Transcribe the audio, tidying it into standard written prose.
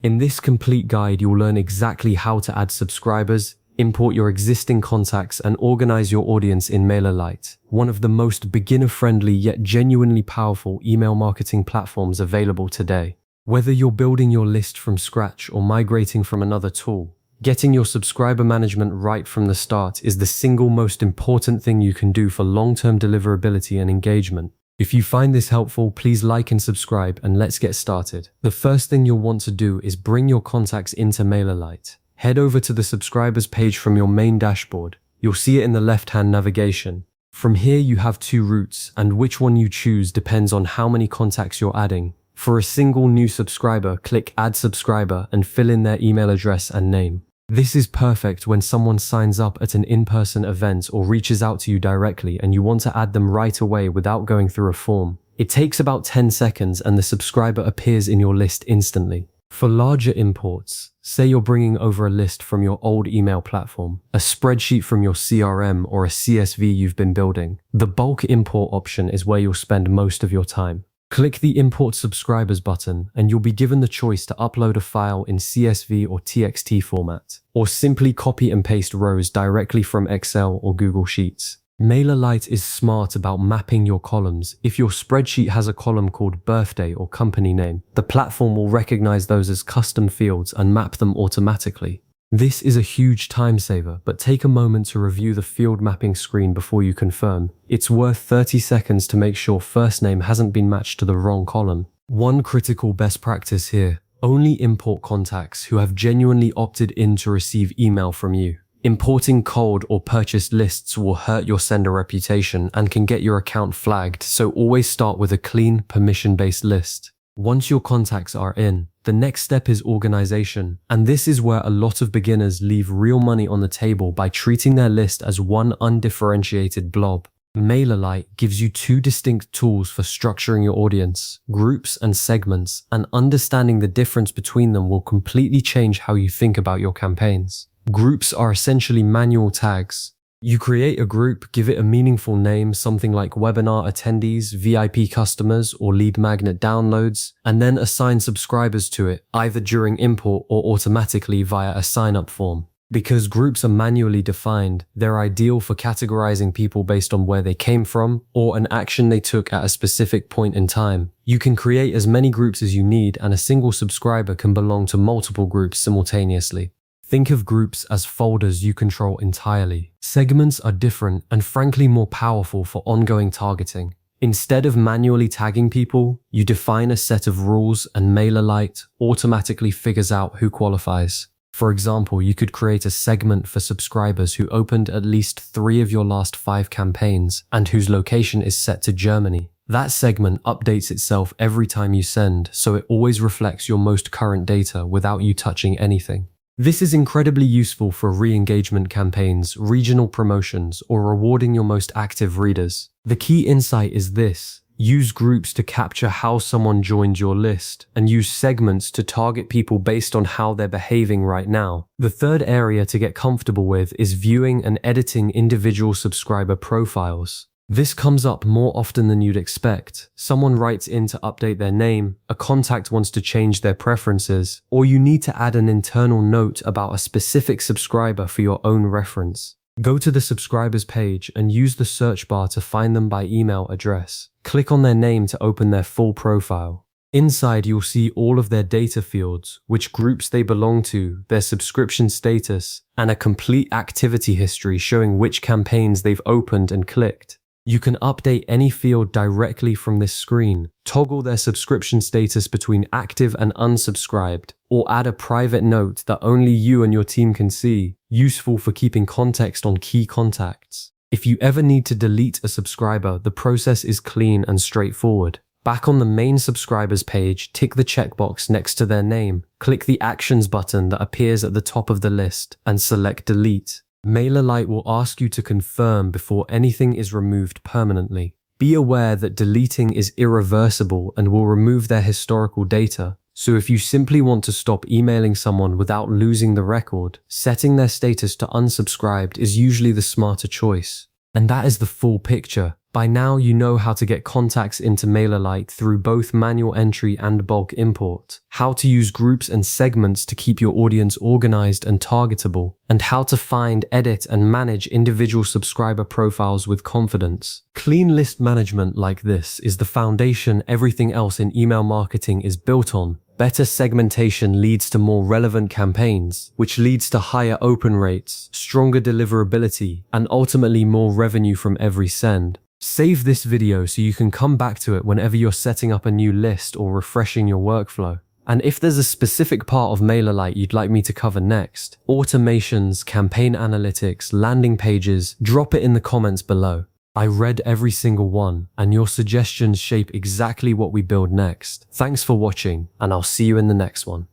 In this complete guide, you'll learn exactly how to add subscribers, import your existing contacts, and organize your audience in MailerLite, one of the most beginner-friendly yet genuinely powerful email marketing platforms available today. Whether you're building your list from scratch or migrating from another tool, getting your subscriber management right from the start is the single most important thing you can do for long-term deliverability and engagement. If you find this helpful, please like and subscribe, and let's get started. The first thing you'll want to do is bring your contacts into MailerLite. Head over to the subscribers page from your main dashboard. You'll see it in the left-hand navigation. From here, you have two routes, and which one you choose depends on how many contacts you're adding. For a single new subscriber, click Add Subscriber and fill in their email address and name. This is perfect when someone signs up at an in-person event or reaches out to you directly and you want to add them right away without going through a form. It takes about 10 seconds and the subscriber appears in your list instantly. For larger imports, say you're bringing over a list from your old email platform, a spreadsheet from your CRM, or a CSV you've been building, the bulk import option is where you'll spend most of your time. Click the Import Subscribers button and you'll be given the choice to upload a file in CSV or TXT format, or simply copy and paste rows directly from Excel or Google Sheets. MailerLite is smart about mapping your columns. If your spreadsheet has a column called birthday or company name, the platform will recognize those as custom fields and map them automatically. This is a huge time saver, but take a moment to review the field mapping screen before you confirm. It's worth 30 seconds to make sure first name hasn't been matched to the wrong column. One critical best practice here: only import contacts who have genuinely opted in to receive email from you. Importing cold or purchased lists will hurt your sender reputation and can get your account flagged, so always start with a clean, permission-based list. Once your contacts are in, the next step is organization, and this is where a lot of beginners leave real money on the table by treating their list as one undifferentiated blob. MailerLite gives you two distinct tools for structuring your audience: groups and segments, and understanding the difference between them will completely change how you think about your campaigns. Groups are essentially manual tags. You create a group, give it a meaningful name, something like webinar attendees, VIP customers, or lead magnet downloads, and then assign subscribers to it, either during import or automatically via a sign-up form. Because groups are manually defined, they're ideal for categorizing people based on where they came from or an action they took at a specific point in time. You can create as many groups as you need, and a single subscriber can belong to multiple groups simultaneously. Think of groups as folders you control entirely. Segments are different and frankly more powerful for ongoing targeting. Instead of manually tagging people, you define a set of rules and MailerLite automatically figures out who qualifies. For example, you could create a segment for subscribers who opened at least 3 of your last 5 campaigns and whose location is set to Germany. That segment updates itself every time you send, so it always reflects your most current data without you touching anything. This is incredibly useful for re-engagement campaigns, regional promotions, or rewarding your most active readers. The key insight is this: use groups to capture how someone joined your list, and use segments to target people based on how they're behaving right now. The third area to get comfortable with is viewing and editing individual subscriber profiles. This comes up more often than you'd expect. Someone writes in to update their name, a contact wants to change their preferences, or you need to add an internal note about a specific subscriber for your own reference. Go to the subscribers page and use the search bar to find them by email address. Click on their name to open their full profile. Inside, you'll see all of their data fields, which groups they belong to, their subscription status, and a complete activity history showing which campaigns they've opened and clicked. You can update any field directly from this screen, toggle their subscription status between active and unsubscribed, or add a private note that only you and your team can see, useful for keeping context on key contacts. If you ever need to delete a subscriber, the process is clean and straightforward. Back on the main subscribers page, tick the checkbox next to their name, click the Actions button that appears at the top of the list, and select Delete. MailerLite will ask you to confirm before anything is removed permanently. Be aware that deleting is irreversible and will remove their historical data, so if you simply want to stop emailing someone without losing the record, setting their status to unsubscribed is usually the smarter choice. And that is the full picture. By now, you know how to get contacts into MailerLite through both manual entry and bulk import, how to use groups and segments to keep your audience organized and targetable, and how to find, edit, and manage individual subscriber profiles with confidence. Clean list management like this is the foundation everything else in email marketing is built on. Better segmentation leads to more relevant campaigns, which leads to higher open rates, stronger deliverability, and ultimately more revenue from every send. Save this video so you can come back to it whenever you're setting up a new list or refreshing your workflow. And if there's a specific part of MailerLite you'd like me to cover next, automations, campaign analytics, landing pages, drop it in the comments below. I read every single one, and your suggestions shape exactly what we build next. Thanks for watching, and I'll see you in the next one.